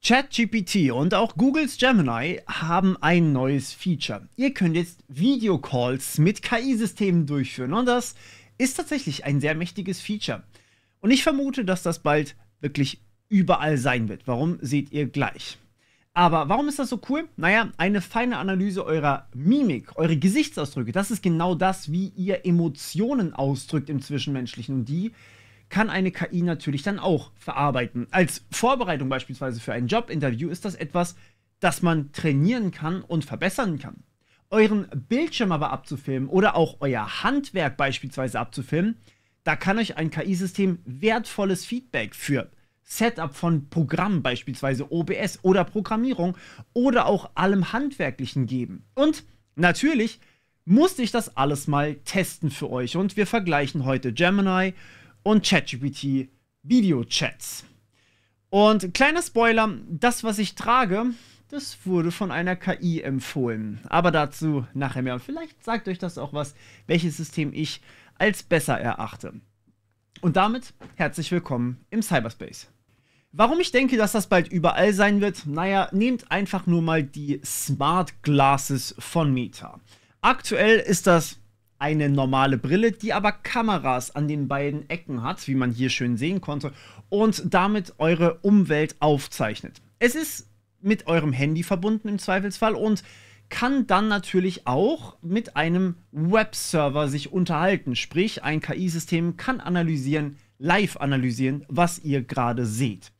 ChatGPT und auch Googles Gemini haben ein neues Feature. Ihr könnt jetzt Videocalls mit KI-Systemen durchführen und das ist tatsächlich ein sehr mächtiges Feature. Und ich vermute, dass das bald wirklich überall sein wird. Warum, seht ihr gleich. Aber warum ist das so cool? Naja, eine feine Analyse eurer Mimik, eure Gesichtsausdrücke, das ist genau das, wie ihr Emotionen ausdrückt im Zwischenmenschlichen. Und die kann eine KI natürlich dann auch verarbeiten. Als Vorbereitung beispielsweise für ein Jobinterview ist das etwas, das man trainieren kann und verbessern kann. Euren Bildschirm aber abzufilmen oder auch euer Handwerk beispielsweise abzufilmen, da kann euch ein KI-System wertvolles Feedback für Setup von Programmen, beispielsweise OBS oder Programmierung oder auch allem Handwerklichen geben. Und natürlich musste ich das alles mal testen für euch und wir vergleichen heute Gemini und ChatGPT Videochats. Und kleiner Spoiler, das, was ich trage, das wurde von einer KI empfohlen. Aber dazu nachher mehr. Vielleicht sagt euch das auch was, welches System ich als besser erachte. Und damit herzlich willkommen im Cyberspace. Warum ich denke, dass das bald überall sein wird? Naja, nehmt einfach nur mal die Smart Glasses von Meta. Aktuell ist das eine normale Brille, die aber Kameras an den beiden Ecken hat, wie man hier schön sehen konnte, und damit eure Umwelt aufzeichnet. Es ist mit eurem Handy verbunden im Zweifelsfall und kann dann natürlich auch mit einem Webserver sich unterhalten. Sprich, ein KI-System kann analysieren, live analysieren, was ihr gerade seht.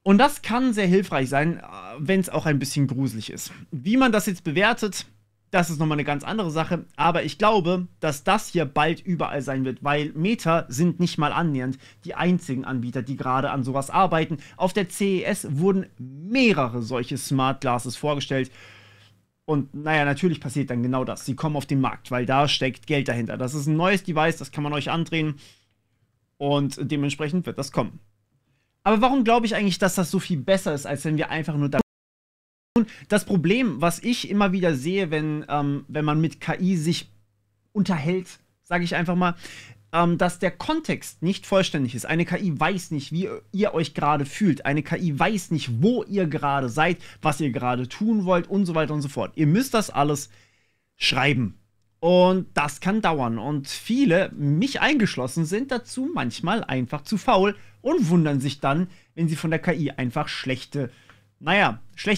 Und das kann sehr hilfreich sein, wenn es auch ein bisschen gruselig ist. Wie man das jetzt bewertet, das ist nochmal eine ganz andere Sache, aber ich glaube, dass das hier bald überall sein wird, weil Meta sind nicht mal annähernd die einzigen Anbieter, die gerade an sowas arbeiten. Auf der CES wurden mehrere solche Smart Glasses vorgestellt und naja, natürlich passiert dann genau das. Sie kommen auf den Markt, weil da steckt Geld dahinter. Das ist ein neues Device, das kann man euch andrehen und dementsprechend wird das kommen. Aber warum glaube ich eigentlich, dass das so viel besser ist, als wenn wir einfach nur da. Das Problem, was ich immer wieder sehe, wenn man mit KI sich unterhält, sage ich einfach mal, dass der Kontext nicht vollständig ist. Eine KI weiß nicht, wie ihr euch gerade fühlt. Eine KI weiß nicht, wo ihr gerade seid, was ihr gerade tun wollt und so weiter und so fort. Ihr müsst das alles schreiben. Und das kann dauern. Und viele, mich eingeschlossen, sind dazu manchmal einfach zu faul und wundern sich dann, wenn sie von der KI einfach schlechte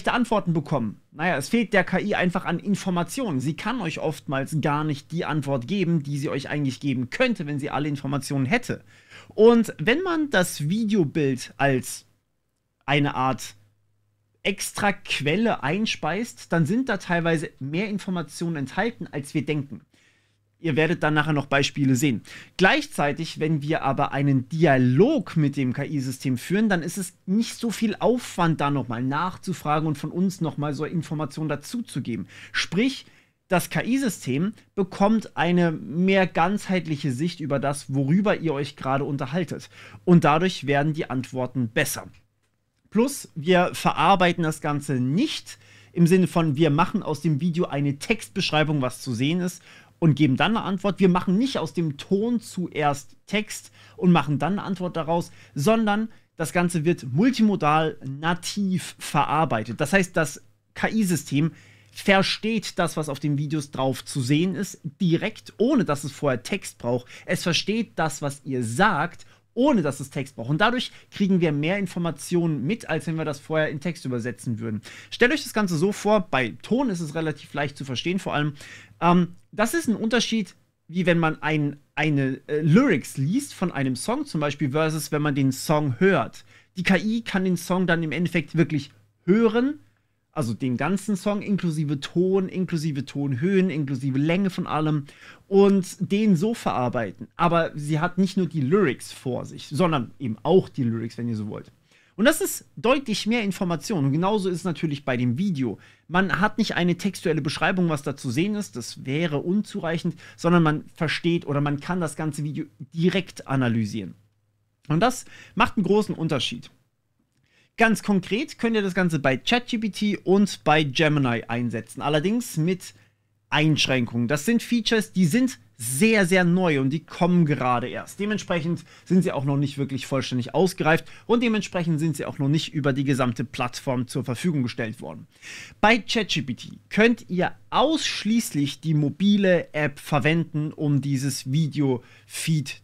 Antworten bekommen. Es fehlt der KI einfach an Informationen. Sie kann euch oftmals gar nicht die Antwort geben, die sie euch eigentlich geben könnte, wenn sie alle Informationen hätte. Und wenn man das Videobild als eine Art extra Quelle einspeist, dann sind da teilweise mehr Informationen enthalten, als wir denken. Ihr werdet dann nachher noch Beispiele sehen. Gleichzeitig, wenn wir aber einen Dialog mit dem KI-System führen, dann ist es nicht so viel Aufwand, da nochmal nachzufragen und von uns nochmal so Informationen dazuzugeben. Sprich, das KI-System bekommt eine mehr ganzheitliche Sicht über das, worüber ihr euch gerade unterhaltet. Und dadurch werden die Antworten besser. Plus, wir verarbeiten das Ganze nicht im Sinne von, wir machen aus dem Video eine Textbeschreibung, was zu sehen ist, und geben dann eine Antwort. Wir machen nicht aus dem Ton zuerst Text und machen dann eine Antwort daraus, sondern das Ganze wird multimodal nativ verarbeitet. Das heißt, das KI-System versteht das, was auf den Videos drauf zu sehen ist, direkt, ohne dass es vorher Text braucht. Es versteht das, was ihr sagt, ohne dass es Text braucht. Und dadurch kriegen wir mehr Informationen mit, als wenn wir das vorher in Text übersetzen würden. Stellt euch das Ganze so vor, bei Ton ist es relativ leicht zu verstehen, vor allem. Das ist ein Unterschied, wie wenn man eine Lyrics liest von einem Song zum Beispiel, versus wenn man den Song hört. Die KI kann den Song dann im Endeffekt wirklich hören, also den ganzen Song inklusive Ton, inklusive Tonhöhen, inklusive Länge von allem und den so verarbeiten. Aber sie hat nicht nur die Lyrics vor sich, sondern eben auch die Lyrics, wenn ihr so wollt. Und das ist deutlich mehr Information. Und genauso ist es natürlich bei dem Video. Man hat nicht eine textuelle Beschreibung, was da zu sehen ist, das wäre unzureichend, sondern man versteht oder man kann das ganze Video direkt analysieren. Und das macht einen großen Unterschied. Ganz konkret könnt ihr das Ganze bei ChatGPT und bei Gemini einsetzen, allerdings mit Einschränkungen. Das sind Features, die sind sehr, sehr neu und die kommen gerade erst. Dementsprechend sind sie auch noch nicht wirklich vollständig ausgereift und dementsprechend sind sie auch noch nicht über die gesamte Plattform zur Verfügung gestellt worden. Bei ChatGPT könnt ihr ausschließlich die mobile App verwenden, um dieses Video-Feed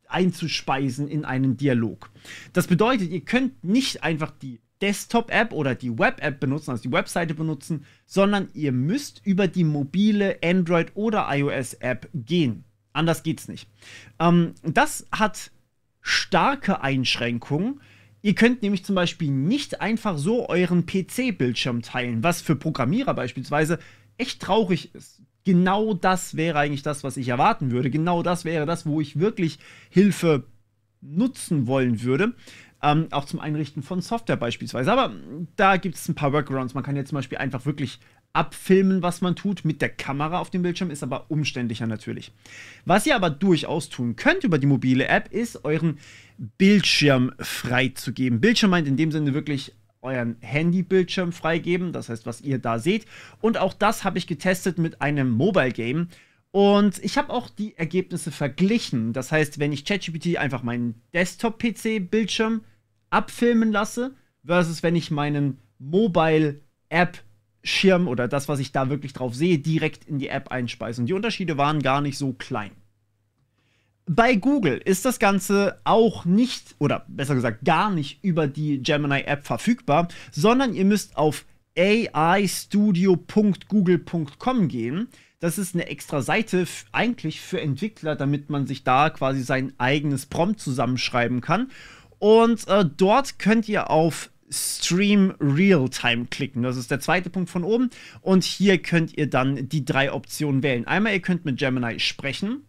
einzuspeisen in einen Dialog. Das bedeutet, ihr könnt nicht einfach die Desktop-App oder die Web-App benutzen, also die Webseite benutzen, sondern ihr müsst über die mobile Android- oder iOS-App gehen. Anders geht's nicht. Das hat starke Einschränkungen. Ihr könnt nämlich zum Beispiel nicht einfach so euren PC-Bildschirm teilen, was für Programmierer beispielsweise echt traurig ist. Genau das wäre eigentlich das, was ich erwarten würde. Genau das wäre das, wo ich wirklich Hilfe nutzen wollen würde. Auch zum Einrichten von Software beispielsweise. Aber da gibt es ein paar Workarounds. Man kann jetzt zum Beispiel einfach wirklich abfilmen, was man tut, mit der Kamera auf dem Bildschirm, ist aber umständlicher natürlich. Was ihr aber durchaus tun könnt über die mobile App, ist euren Bildschirm freizugeben. Bildschirm meint in dem Sinne wirklich euren Handybildschirm freigeben, das heißt, was ihr da seht. Und auch das habe ich getestet mit einem Mobile Game. Und ich habe auch die Ergebnisse verglichen. Das heißt, wenn ich ChatGPT einfach meinen Desktop-PC-Bildschirm abfilmen lasse, versus wenn ich meinen Mobile-App-Schirm oder das, was ich da wirklich drauf sehe, direkt in die App einspeise. Und die Unterschiede waren gar nicht so klein. Bei Google ist das Ganze auch nicht, oder besser gesagt gar nicht über die Gemini-App verfügbar, sondern ihr müsst auf aistudio.google.com gehen. Das ist eine extra Seite eigentlich für Entwickler, damit man sich da quasi sein eigenes Prompt zusammenschreiben kann. Und dort könnt ihr auf Stream Realtime klicken. Das ist der zweite Punkt von oben. Und hier könnt ihr dann die 3 Optionen wählen. Einmal, ihr könnt mit Gemini sprechen.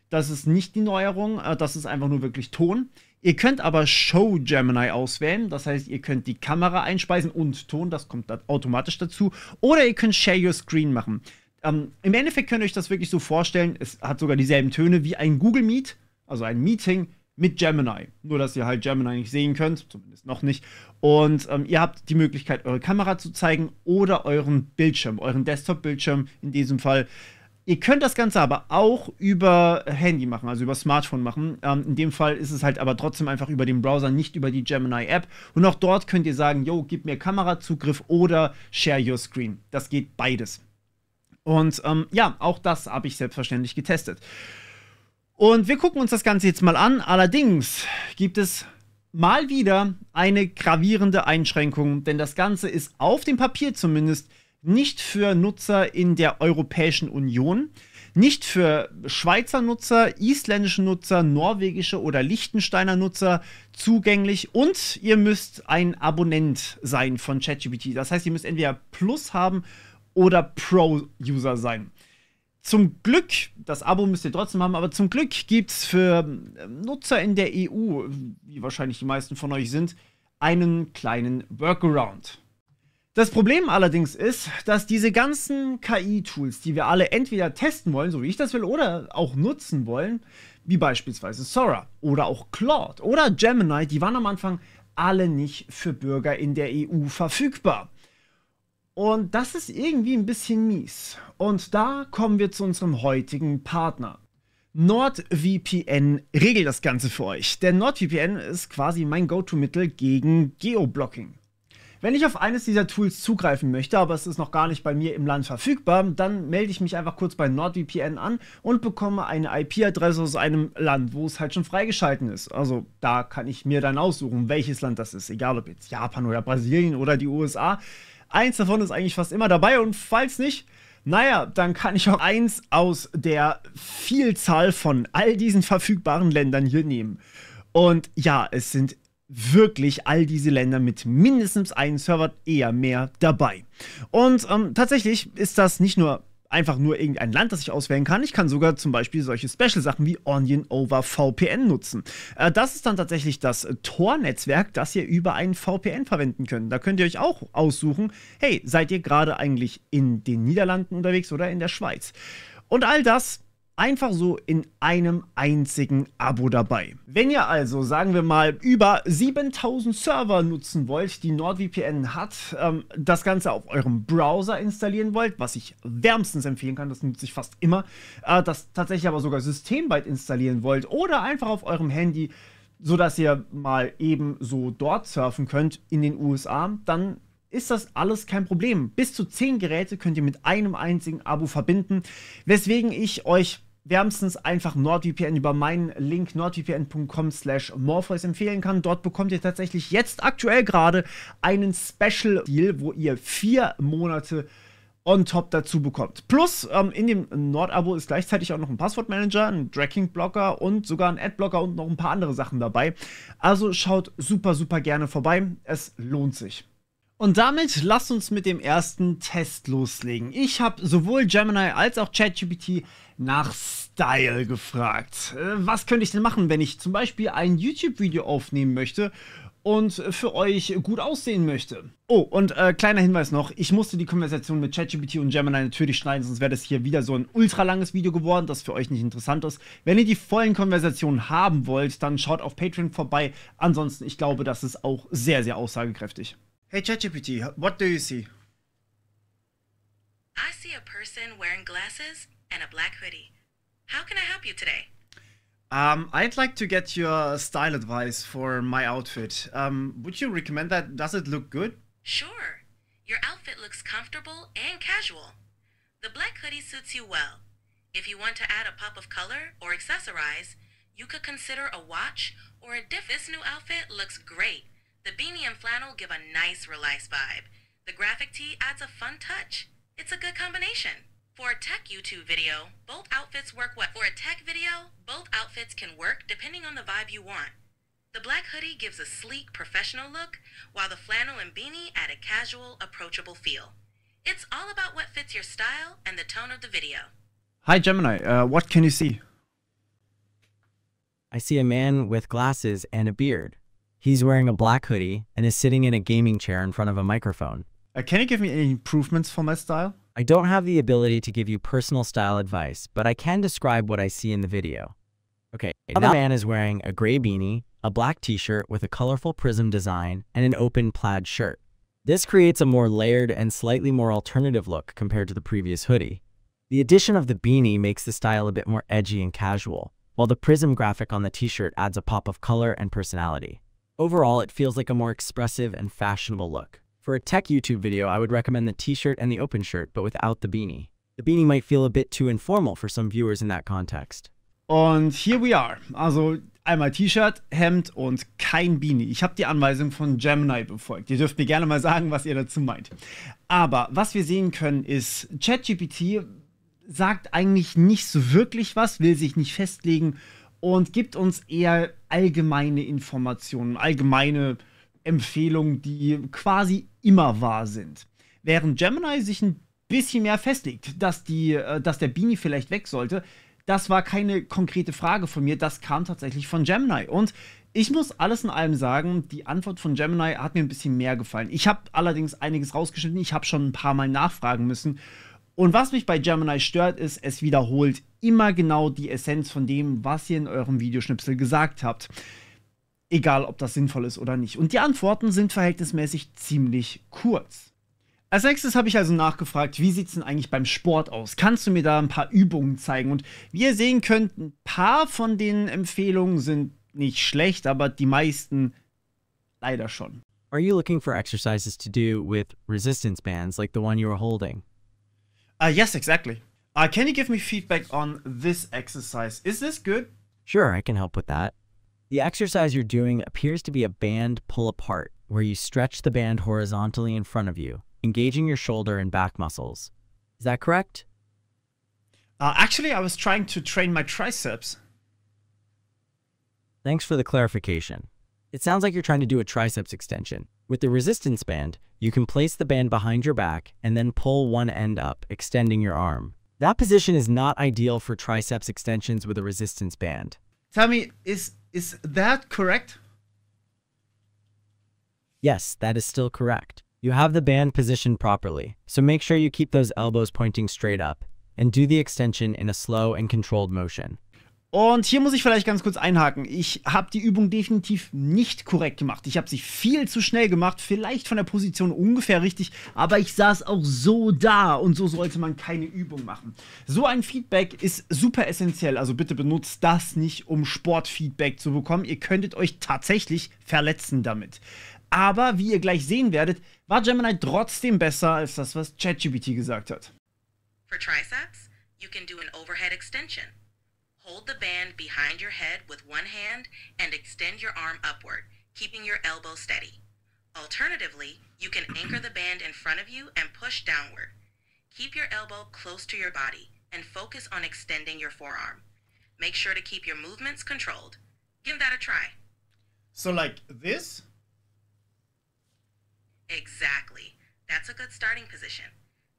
Das ist nicht die Neuerung. Das ist einfach nur wirklich Ton. Ihr könnt aber Show Gemini auswählen. Das heißt, ihr könnt die Kamera einspeisen und Ton. Das kommt da automatisch dazu. Oder ihr könnt Share Your Screen machen. Im Endeffekt könnt ihr euch das wirklich so vorstellen. Es hat sogar dieselben Töne wie ein Google Meet. Also ein Meeting mit Gemini. Nur, dass ihr halt Gemini nicht sehen könnt, zumindest noch nicht. Und ihr habt die Möglichkeit, eure Kamera zu zeigen oder euren Bildschirm, euren Desktop-Bildschirm in diesem Fall. Ihr könnt das Ganze aber auch über Handy machen, also über Smartphone machen. In dem Fall ist es halt aber trotzdem einfach über den Browser, nicht über die Gemini-App. Und auch dort könnt ihr sagen, yo, gib mir Kamerazugriff oder Share Your Screen. Das geht beides. Und ja, auch das habe ich selbstverständlich getestet. Und wir gucken uns das Ganze jetzt mal an. Allerdings gibt es mal wieder eine gravierende Einschränkung, denn das Ganze ist auf dem Papier zumindest nicht für Nutzer in der Europäischen Union, nicht für Schweizer Nutzer, isländische Nutzer, norwegische oder Liechtensteiner Nutzer zugänglich und ihr müsst ein Abonnent sein von ChatGPT. Das heißt, ihr müsst entweder Plus haben oder Pro-User sein. Zum Glück, das Abo müsst ihr trotzdem haben, aber zum Glück gibt es für Nutzer in der EU, wie wahrscheinlich die meisten von euch sind, einen kleinen Workaround. Das Problem allerdings ist, dass diese ganzen KI-Tools, die wir alle entweder testen wollen, so wie ich das will, oder auch nutzen wollen, wie beispielsweise Sora oder auch Claude oder Gemini, die waren am Anfang alle nicht für Bürger in der EU verfügbar. Und das ist irgendwie ein bisschen mies. Und da kommen wir zu unserem heutigen Partner. NordVPN regelt das Ganze für euch. Denn NordVPN ist quasi mein Go-To-Mittel gegen Geoblocking. Wenn ich auf eines dieser Tools zugreifen möchte, aber es ist noch gar nicht bei mir im Land verfügbar, dann melde ich mich einfach kurz bei NordVPN an und bekomme eine IP-Adresse aus einem Land, wo es halt schon freigeschalten ist. Also da kann ich mir dann aussuchen, welches Land das ist. Egal ob jetzt Japan oder Brasilien oder die USA. Eins davon ist eigentlich fast immer dabei und falls nicht, naja, dann kann ich auch eins aus der Vielzahl von all diesen verfügbaren Ländern hier nehmen. Und ja, es sind wirklich all diese Länder mit mindestens einem Server, eher mehr dabei. Und tatsächlich ist das nicht nur einfach nur irgendein Land, das ich auswählen kann. Ich kann sogar zum Beispiel solche Special-Sachen wie Onion over VPN nutzen. Das ist dann tatsächlich das Tor-Netzwerk, das ihr über einen VPN verwenden könnt. Da könnt ihr euch auch aussuchen, hey, seid ihr gerade eigentlich in den Niederlanden unterwegs oder in der Schweiz? Und all das einfach so in einem einzigen Abo dabei. Wenn ihr also, sagen wir mal, über 7000 Server nutzen wollt, die NordVPN hat, das Ganze auf eurem Browser installieren wollt, was ich wärmstens empfehlen kann, das nutze ich fast immer, das tatsächlich aber sogar systemweit installieren wollt oder einfach auf eurem Handy, sodass ihr mal eben so dort surfen könnt in den USA, dann ist das alles kein Problem. Bis zu 10 Geräte könnt ihr mit einem einzigen Abo verbinden, weswegen ich euch wärmstens einfach NordVPN über meinen Link nordvpn.com/Morpheus empfehlen kann. Dort bekommt ihr tatsächlich jetzt aktuell gerade einen Special Deal, wo ihr 4 Monate on top dazu bekommt. Plus, in dem Nord-Abo ist gleichzeitig auch noch ein Passwortmanager, ein Tracking-Blocker und sogar ein Adblocker und noch ein paar andere Sachen dabei. Also schaut super, super gerne vorbei. Es lohnt sich. Und damit lasst uns mit dem ersten Test loslegen. Ich habe sowohl Gemini als auch ChatGPT nach Style gefragt. Was könnte ich denn machen, wenn ich zum Beispiel ein YouTube-Video aufnehmen möchte und für euch gut aussehen möchte? Oh, und kleiner Hinweis noch, ich musste die Konversation mit ChatGPT und Gemini natürlich schneiden, sonst wäre das hier wieder so ein ultra langes Video geworden, das für euch nicht interessant ist. Wenn ihr die vollen Konversationen haben wollt, dann schaut auf Patreon vorbei. Ansonsten, ich glaube, das ist auch sehr, sehr aussagekräftig. Hey ChatGPT, what do you see? I see a person wearing glasses and a black hoodie. How can I help you today? I'd like to get your style advice for my outfit. Would you recommend that? Does it look good? Sure. Your outfit looks comfortable and casual. The black hoodie suits you well. If you want to add a pop of color or accessorize, you could consider a watch or a diff. This new outfit looks great. The beanie and flannel give a nice, relaxed vibe. The graphic tee adds a fun touch. It's a good combination. For a tech YouTube video, both outfits work well. For a tech video, both outfits can work depending on the vibe you want. The black hoodie gives a sleek, professional look, while the flannel and beanie add a casual, approachable feel. It's all about what fits your style and the tone of the video. Hi Gemini, what can you see? I see a man with glasses and a beard. He's wearing a black hoodie and is sitting in a gaming chair in front of a microphone. Can you give me any improvements for my style? I don't have the ability to give you personal style advice, but I can describe what I see in the video. Okay, now the man is wearing a gray beanie, a black t-shirt with a colorful prism design, and an open plaid shirt. This creates a more layered and slightly more alternative look compared to the previous hoodie. The addition of the beanie makes the style a bit more edgy and casual, while the prism graphic on the t-shirt adds a pop of color and personality. Overall, it feels like a more expressive and fashionable look. For a tech YouTube video, I would recommend the t-shirt and the open shirt, but without the beanie. The beanie might feel a bit too informal for some viewers in that context. Und here we are. Also einmal T-Shirt, Hemd und kein Beanie. Ich habe die Anweisung von Gemini befolgt. Ihr dürft mir gerne mal sagen, was ihr dazu meint. Aber was wir sehen können ist, ChatGPT sagt eigentlich nicht so wirklich was, will sich nicht festlegen und gibt uns eher allgemeine Informationen, allgemeine Empfehlungen, die quasi immer wahr sind. Während Gemini sich ein bisschen mehr festlegt, dass der Beanie vielleicht weg sollte, das war keine konkrete Frage von mir, das kam tatsächlich von Gemini. Und ich muss alles in allem sagen, die Antwort von Gemini hat mir ein bisschen mehr gefallen. Ich habe allerdings einiges rausgeschnitten, ich habe schon ein paar Mal nachfragen müssen. Und was mich bei Gemini stört, ist, es wiederholt immer genau die Essenz von dem, was ihr in eurem Videoschnipsel gesagt habt. Egal, ob das sinnvoll ist oder nicht. Und die Antworten sind verhältnismäßig ziemlich kurz. Als nächstes habe ich also nachgefragt, wie sieht es denn eigentlich beim Sport aus? Kannst du mir da ein paar Übungen zeigen? Und wie ihr sehen könnt, ein paar von den Empfehlungen sind nicht schlecht, aber die meisten leider schon. Are you looking for exercises to do with resistance bands like the one you were holding? Yes, exactly. Can you give me feedback on this exercise? Is this good? Sure, I can help with that. The exercise you're doing appears to be a band pull apart, where you stretch the band horizontally in front of you, engaging your shoulder and back muscles. Is that correct? Actually, I was trying to train my triceps. Thanks for the clarification. It sounds like you're trying to do a triceps extension. With the resistance band, you can place the band behind your back and then pull one end up, extending your arm. That position is not ideal for triceps extensions with a resistance band. Tell me, is that correct? Yes, that is still correct. You have the band positioned properly, so make sure you keep those elbows pointing straight up and do the extension in a slow and controlled motion. Und hier muss ich vielleicht ganz kurz einhaken. Ich habe die Übung definitiv nicht korrekt gemacht. Ich habe sie viel zu schnell gemacht, vielleicht von der Position ungefähr richtig, aber ich saß auch so da und so sollte man keine Übung machen. So ein Feedback ist super essentiell, also bitte benutzt das nicht, um Sportfeedback zu bekommen. Ihr könntet euch tatsächlich verletzen damit. Aber wie ihr gleich sehen werdet, war Gemini trotzdem besser als das, was ChatGPT gesagt hat. For triceps, you can do an overhead extension. Hold the band behind your head with one hand and extend your arm upward, keeping your elbow steady. Alternatively, you can anchor the band in front of you and push downward. Keep your elbow close to your body and focus on extending your forearm. Make sure to keep your movements controlled. Give that a try. So like this? Exactly. That's a good starting position.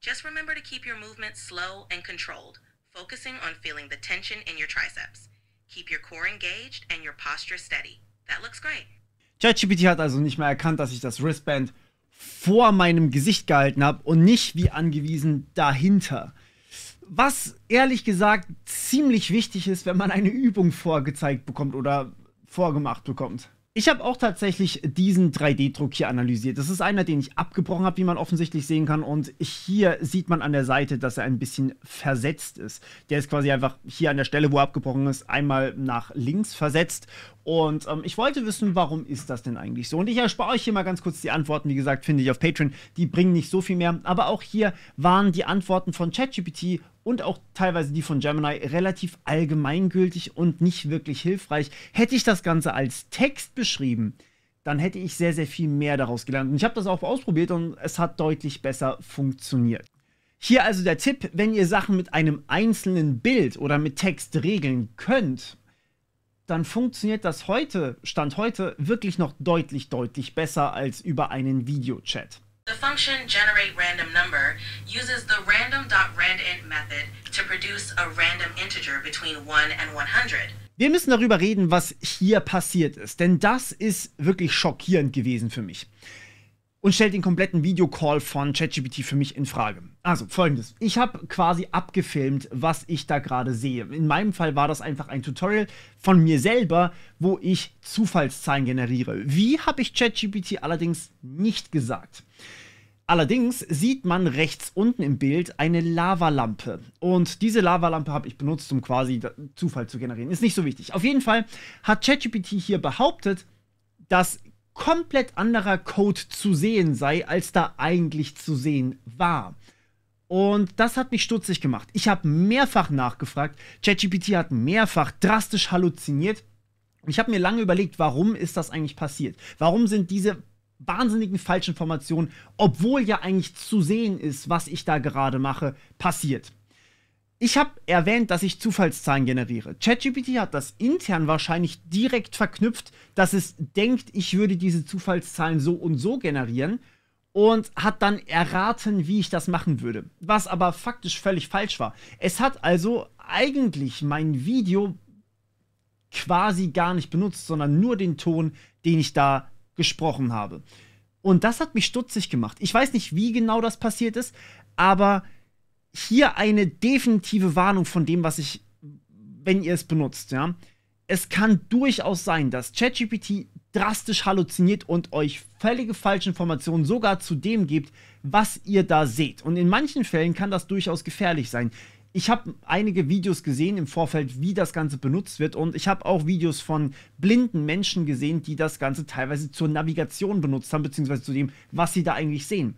Just remember to keep your movement slow and controlled, focusing on feeling the tension in your triceps. Keep your core engaged and your posture steady. That looks great. ChatGPT hat also nicht mehr erkannt, dass ich das Wristband vor meinem Gesicht gehalten habe und nicht wie angewiesen dahinter. Was ehrlich gesagt ziemlich wichtig ist, wenn man eine Übung vorgezeigt bekommt oder vorgemacht bekommt. Ich habe auch tatsächlich diesen 3D-Druck hier analysiert. Das ist einer, den ich abgebrochen habe, wie man offensichtlich sehen kann. Und hier sieht man an der Seite, dass er ein bisschen versetzt ist. Der ist quasi einfach hier an der Stelle, wo er abgebrochen ist, einmal nach links versetzt. Und ich wollte wissen, warum ist das denn eigentlich so? Und ich erspare euch hier mal ganz kurz die Antworten. Wie gesagt, finde ich auf Patreon. Die bringen nicht so viel mehr. Aber auch hier waren die Antworten von ChatGPT und auch teilweise die von Gemini relativ allgemeingültig und nicht wirklich hilfreich. Hätte ich das Ganze als Text beschrieben, dann hätte ich sehr, sehr viel mehr daraus gelernt. Und ich habe das auch ausprobiert und es hat deutlich besser funktioniert. Hier also der Tipp, wenn ihr Sachen mit einem einzelnen Bild oder mit Text regeln könnt, dann funktioniert das heute, Stand heute, wirklich noch deutlich besser als über einen Videochat. The function generateRandomNumber uses the random.randint method to produce a random integer between 1 and 100. Wir müssen darüber reden, was hier passiert ist, denn das ist wirklich schockierend gewesen für mich. Und stellt den kompletten Videocall von ChatGPT für mich in Frage. Also folgendes, ich habe quasi abgefilmt, was ich da gerade sehe. In meinem Fall war das einfach ein Tutorial von mir selber, wo ich Zufallszahlen generiere. Wie, habe ich ChatGPT allerdings nicht gesagt. Allerdings sieht man rechts unten im Bild eine Lavalampe. Und diese Lavalampe habe ich benutzt, um quasi Zufall zu generieren. Ist nicht so wichtig. Auf jeden Fall hat ChatGPT hier behauptet, dass komplett anderer Code zu sehen sei, als da eigentlich zu sehen war. Und das hat mich stutzig gemacht. Ich habe mehrfach nachgefragt. ChatGPT hat mehrfach drastisch halluziniert. Ich habe mir lange überlegt, warum ist das eigentlich passiert? Warum sind diese wahnsinnigen Falschinformationen, obwohl ja eigentlich zu sehen ist, was ich da gerade mache, passiert? Ich habe erwähnt, dass ich Zufallszahlen generiere. ChatGPT hat das intern wahrscheinlich direkt verknüpft, dass es denkt, ich würde diese Zufallszahlen so und so generieren und hat dann erraten, wie ich das machen würde. Was aber faktisch völlig falsch war. Es hat also eigentlich mein Video quasi gar nicht benutzt, sondern nur den Ton, den ich da gesprochen habe. Und das hat mich stutzig gemacht. Ich weiß nicht, wie genau das passiert ist, aber hier eine definitive Warnung von dem, was ich, wenn ihr es benutzt, ja. Es kann durchaus sein, dass ChatGPT drastisch halluziniert und euch völlige Falschinformationen sogar zu dem gibt, was ihr da seht. Und in manchen Fällen kann das durchaus gefährlich sein. Ich habe einige Videos gesehen im Vorfeld, wie das Ganze benutzt wird, und ich habe auch Videos von blinden Menschen gesehen, die das Ganze teilweise zur Navigation benutzt haben, beziehungsweise zu dem, was sie da eigentlich sehen.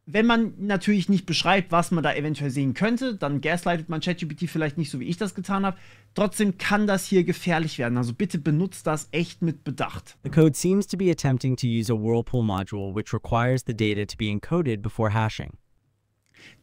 Wenn man natürlich nicht beschreibt, was man da eventuell sehen könnte, dann gaslightet man ChatGPT vielleicht nicht so, wie ich das getan habe. Trotzdem kann das hier gefährlich werden. Also bitte benutzt das echt mit Bedacht. The code seems to be attempting to use a Whirlpool module, which requires the data to be encoded before hashing.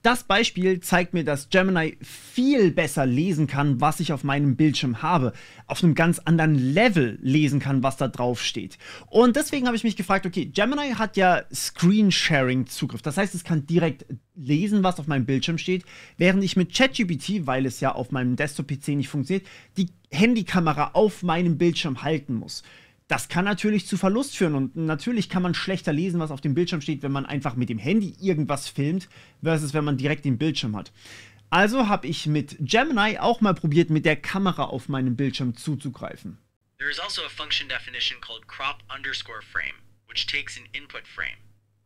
Das Beispiel zeigt mir, dass Gemini viel besser lesen kann, was ich auf meinem Bildschirm habe. Auf einem ganz anderen Level lesen kann, was da drauf steht. Und deswegen habe ich mich gefragt, okay, Gemini hat ja Screen-Sharing-Zugriff. Das heißt, es kann direkt lesen, was auf meinem Bildschirm steht, während ich mit ChatGPT, weil es ja auf meinem Desktop-PC nicht funktioniert, die Handykamera auf meinem Bildschirm halten muss. Das kann natürlich zu Verlust führen und natürlich kann man schlechter lesen, was auf dem Bildschirm steht, wenn man einfach mit dem Handy irgendwas filmt, versus wenn man direkt den Bildschirm hat. Also habe ich mit Gemini auch mal probiert, mit der Kamera auf meinem Bildschirm zuzugreifen. There is also a function definition called crop_frame, which takes an input frame.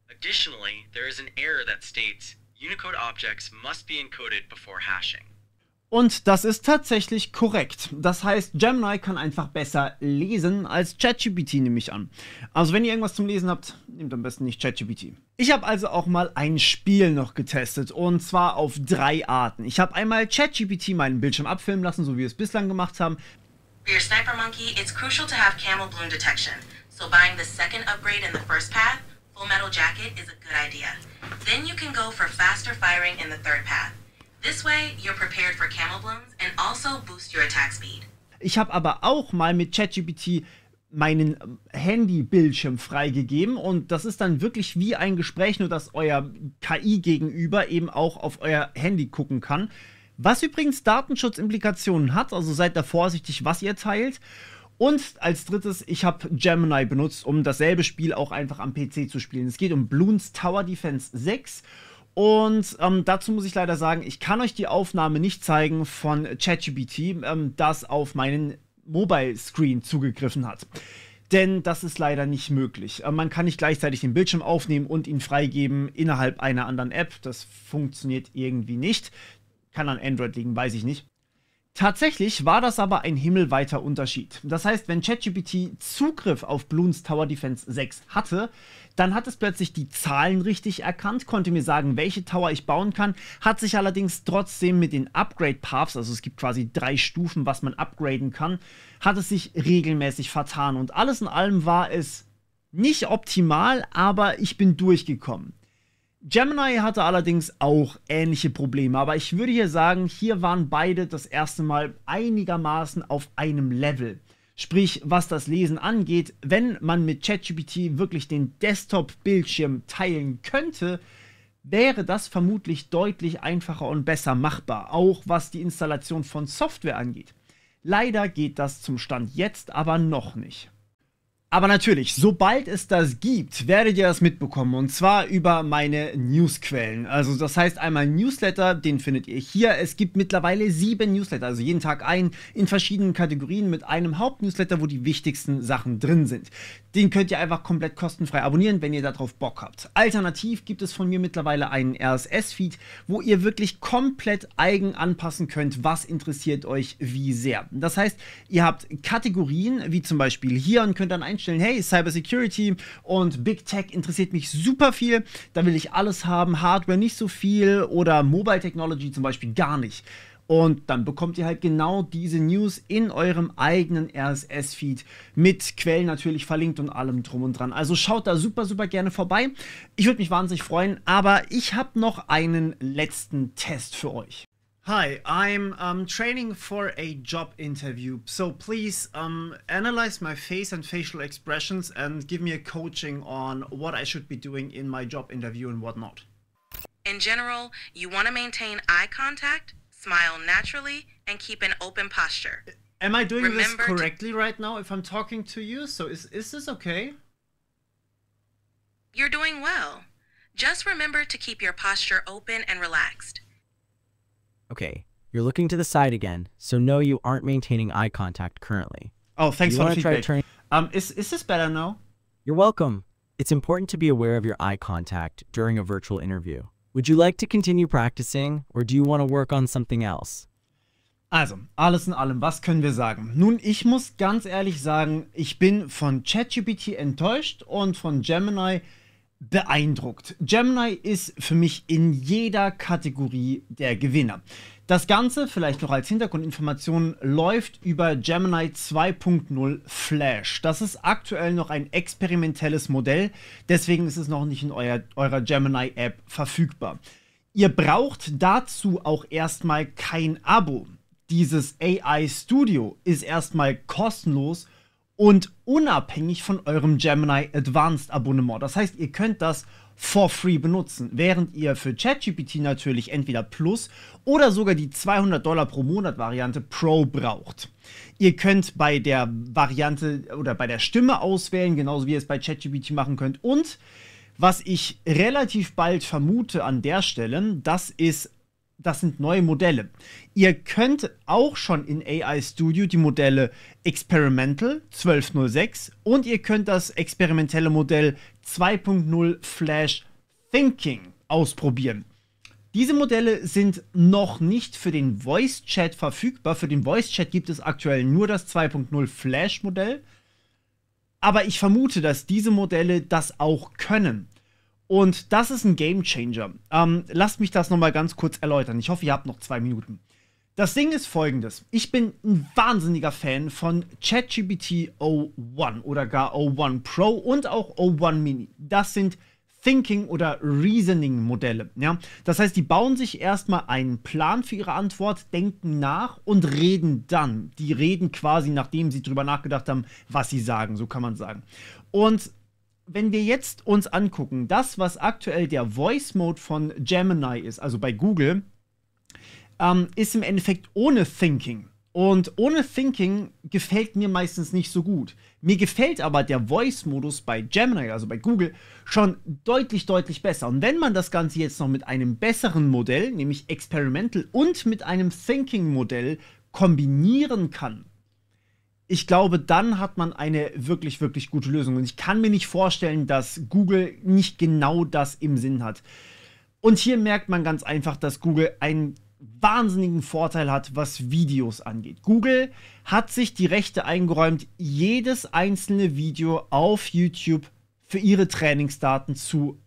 Additionally, there is an error that states Unicode objects must be encoded before hashing. Und das ist tatsächlich korrekt. Das heißt, Gemini kann einfach besser lesen als ChatGPT, nehme ich an. Also wenn ihr irgendwas zum Lesen habt, nehmt am besten nicht ChatGPT. Ich habe also auch mal ein Spiel noch getestet und zwar auf 3 Arten. Ich habe einmal ChatGPT meinen Bildschirm abfilmen lassen, so wie wir es bislang gemacht haben. For your Sniper Monkey, it's crucial to have camel bloom detection, so buying the second upgrade in the first path, Full Metal Jacket, is a good idea. Then you can go for faster firing in the third path. This way, you're prepared for camel blooms and also boost your attack speed. Ich habe aber auch mal mit ChatGPT meinen Handy-Bildschirm freigegeben und das ist dann wirklich wie ein Gespräch, nur dass euer KI gegenüber eben auch auf euer Handy gucken kann. Was übrigens Datenschutzimplikationen hat, also seid da vorsichtig, was ihr teilt. Und als drittes, ich habe Gemini benutzt, um dasselbe Spiel auch einfach am PC zu spielen. Es geht um Bloons Tower Defense 6. Und dazu muss ich leider sagen, ich kann euch die Aufnahme nicht zeigen von ChatGPT, das auf meinen Mobile Screen zugegriffen hat. Denn das ist leider nicht möglich. Man kann nicht gleichzeitig den Bildschirm aufnehmen und ihn freigeben innerhalb einer anderen App. Das funktioniert irgendwie nicht. Kann an Android liegen, weiß ich nicht. Tatsächlich war das aber ein himmelweiter Unterschied. Das heißt, wenn ChatGPT Zugriff auf Bloons Tower Defense 6 hatte, dann hat es plötzlich die Zahlen richtig erkannt, konnte mir sagen, welche Tower ich bauen kann, hat sich allerdings trotzdem mit den Upgrade-Paths, also es gibt quasi 3 Stufen, was man upgraden kann, hat es sich regelmäßig vertan. Und alles in allem war es nicht optimal, aber ich bin durchgekommen. Gemini hatte allerdings auch ähnliche Probleme, aber ich würde hier sagen, hier waren beide das erste Mal einigermaßen auf einem Level. Sprich, was das Lesen angeht, wenn man mit ChatGPT wirklich den Desktop-Bildschirm teilen könnte, wäre das vermutlich deutlich einfacher und besser machbar, auch was die Installation von Software angeht. Leider geht das zum Stand jetzt aber noch nicht. Aber natürlich, sobald es das gibt, werdet ihr das mitbekommen und zwar über meine Newsquellen. Also das heißt einmal Newsletter, den findet ihr hier. Es gibt mittlerweile 7 Newsletter, also jeden Tag einen in verschiedenen Kategorien mit einem Hauptnewsletter, wo die wichtigsten Sachen drin sind. Den könnt ihr einfach komplett kostenfrei abonnieren, wenn ihr darauf Bock habt. Alternativ gibt es von mir mittlerweile einen RSS-Feed, wo ihr wirklich komplett eigen anpassen könnt, was interessiert euch wie sehr. Das heißt, ihr habt Kategorien, wie zum Beispiel hier und könnt dann einstellen, hey, Cybersecurity und Big Tech interessiert mich super viel, da will ich alles haben, Hardware nicht so viel oder Mobile Technology zum Beispiel gar nicht. Und dann bekommt ihr halt genau diese News in eurem eigenen RSS-Feed mit Quellen natürlich verlinkt und allem drum und dran. Also schaut da super, super gerne vorbei. Ich würde mich wahnsinnig freuen, aber ich habe noch einen letzten Test für euch. Hi, I'm training for a job interview, so please analyze my face and facial expressions and give me a coaching on what I should be doing in my job interview and whatnot. In general, you want to maintain eye contact, smile naturally, and keep an open posture. Am I doing this Remember correctly right now if I'm talking to you? So is this okay? You're doing well. Just remember to keep your posture open and relaxed. Okay, you're looking to the side again, so no, you aren't maintaining eye contact currently. Oh, thanks You for the wanna try feedback. turning- Is this better now? You're welcome. It's important to be aware of your eye contact during a virtual interview. Would you like to continue practicing, or do you want to work on something else? Also, alles in allem, was können wir sagen? Nun, ich muss ganz ehrlich sagen, ich bin von ChatGPT enttäuscht und von Gemini beeindruckt. Gemini ist für mich in jeder Kategorie der Gewinner. Das Ganze, vielleicht noch als Hintergrundinformation, läuft über Gemini 2.0 Flash. Das ist aktuell noch ein experimentelles Modell, deswegen ist es noch nicht in eurer Gemini-App verfügbar. Ihr braucht dazu auch erstmal kein Abo. Dieses AI Studio ist erstmal kostenlos und unabhängig von eurem Gemini Advanced Abonnement. Das heißt, ihr könnt das for free benutzen, während ihr für ChatGPT natürlich entweder Plus oder sogar die $200 pro Monat Variante Pro braucht. Ihr könnt bei der Variante oder bei der Stimme auswählen, genauso wie ihr es bei ChatGPT machen könnt. Und was ich relativ bald vermute an der Stelle, das ist das sind neue Modelle. Ihr könnt auch schon in AI Studio die Modelle Experimental 12.06 und ihr könnt das experimentelle Modell 2.0 Flash Thinking ausprobieren. Diese Modelle sind noch nicht für den Voice Chat verfügbar. Für den Voice Chat gibt es aktuell nur das 2.0 Flash Modell. Aber ich vermute, dass diese Modelle das auch können. Und das ist ein Game Changer. Lasst mich das nochmal ganz kurz erläutern. Ich hoffe, ihr habt noch 2 Minuten. Das Ding ist folgendes. Ich bin ein wahnsinniger Fan von ChatGPT O1 oder gar O1 Pro und auch O1 Mini. Das sind Thinking- oder Reasoning-Modelle. Ja? Das heißt, die bauen sich erstmal einen Plan für ihre Antwort, denken nach und reden dann. Die reden quasi, nachdem sie drüber nachgedacht haben, was sie sagen, so kann man sagen. Und wenn wir jetzt uns angucken, das, was aktuell der Voice-Mode von Gemini ist, also bei Google, ist im Endeffekt ohne Thinking. Und ohne Thinking gefällt mir meistens nicht so gut. Mir gefällt aber der Voice-Modus bei Gemini, also bei Google, schon deutlich, deutlich besser. Und wenn man das Ganze jetzt noch mit einem besseren Modell, nämlich Experimental und mit einem Thinking-Modell kombinieren kann, ich glaube, dann hat man eine wirklich, wirklich gute Lösung. Und ich kann mir nicht vorstellen, dass Google nicht genau das im Sinn hat. Und hier merkt man ganz einfach, dass Google einen wahnsinnigen Vorteil hat, was Videos angeht. Google hat sich die Rechte eingeräumt, jedes einzelne Video auf YouTube für ihre Trainingsdaten zu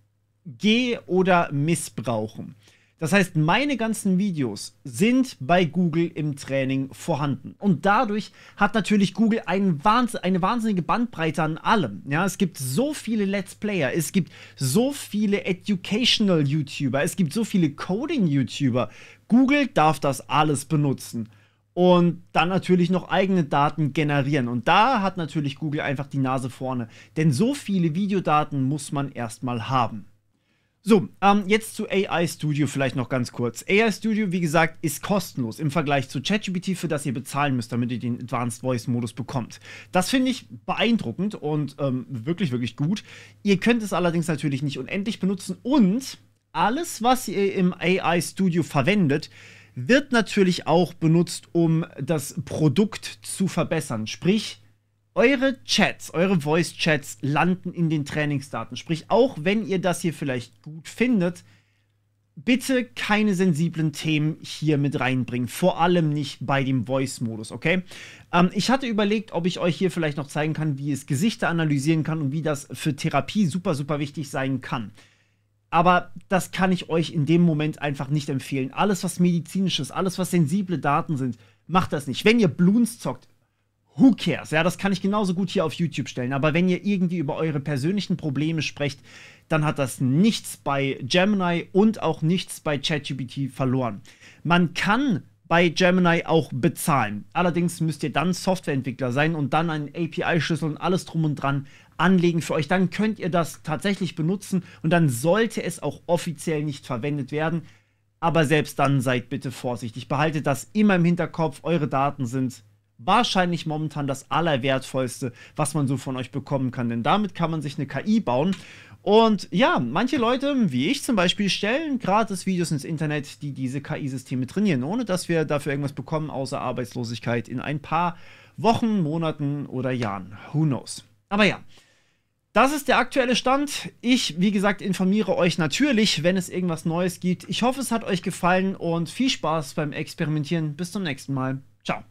oder missbrauchen. Das heißt, meine ganzen Videos sind bei Google im Training vorhanden. Und dadurch hat natürlich Google eine wahnsinnige Bandbreite an allem. Ja, es gibt so viele Let's Player, es gibt so viele Educational YouTuber, es gibt so viele Coding YouTuber. Google darf das alles benutzen. Und dann natürlich noch eigene Daten generieren. Und da hat natürlich Google einfach die Nase vorne. Denn so viele Videodaten muss man erstmal haben. So, jetzt zu AI Studio vielleicht noch ganz kurz. AI Studio, wie gesagt, ist kostenlos im Vergleich zu ChatGPT, für das ihr bezahlen müsst, damit ihr den Advanced Voice Modus bekommt. Das finde ich beeindruckend und wirklich, wirklich gut. Ihr könnt es allerdings natürlich nicht unendlich benutzen und alles, was ihr im AI Studio verwendet, wird natürlich auch benutzt, um das Produkt zu verbessern. Sprich, eure Chats, eure Voice-Chats landen in den Trainingsdaten. Sprich, auch wenn ihr das hier vielleicht gut findet, bitte keine sensiblen Themen hier mit reinbringen. Vor allem nicht bei dem Voice-Modus, okay? Ich hatte überlegt, ob ich euch hier vielleicht noch zeigen kann, wie es Gesichter analysieren kann und wie das für Therapie super, super wichtig sein kann. Aber das kann ich euch in dem Moment einfach nicht empfehlen. Alles, was medizinisch ist, alles, was sensible Daten sind, macht das nicht. Wenn ihr Bloons zockt, who cares? Ja, das kann ich genauso gut hier auf YouTube stellen. Aber wenn ihr irgendwie über eure persönlichen Probleme sprecht, dann hat das nichts bei Gemini und auch nichts bei ChatGPT verloren. Man kann bei Gemini auch bezahlen. Allerdings müsst ihr dann Softwareentwickler sein und dann einen API-Schlüssel und alles drum und dran anlegen für euch. Dann könnt ihr das tatsächlich benutzen und dann sollte es auch offiziell nicht verwendet werden. Aber selbst dann seid bitte vorsichtig. Behaltet das immer im Hinterkopf. Eure Daten sind wahrscheinlich momentan das Allerwertvollste, was man so von euch bekommen kann. Denn damit kann man sich eine KI bauen. Und ja, manche Leute, wie ich zum Beispiel, stellen gratis Videos ins Internet, die diese KI-Systeme trainieren, ohne dass wir dafür irgendwas bekommen, außer Arbeitslosigkeit in ein paar Wochen, Monaten oder Jahren. Who knows? Aber ja, das ist der aktuelle Stand. Ich, wie gesagt, informiere euch natürlich, wenn es irgendwas Neues gibt. Ich hoffe, es hat euch gefallen und viel Spaß beim Experimentieren. Bis zum nächsten Mal. Ciao.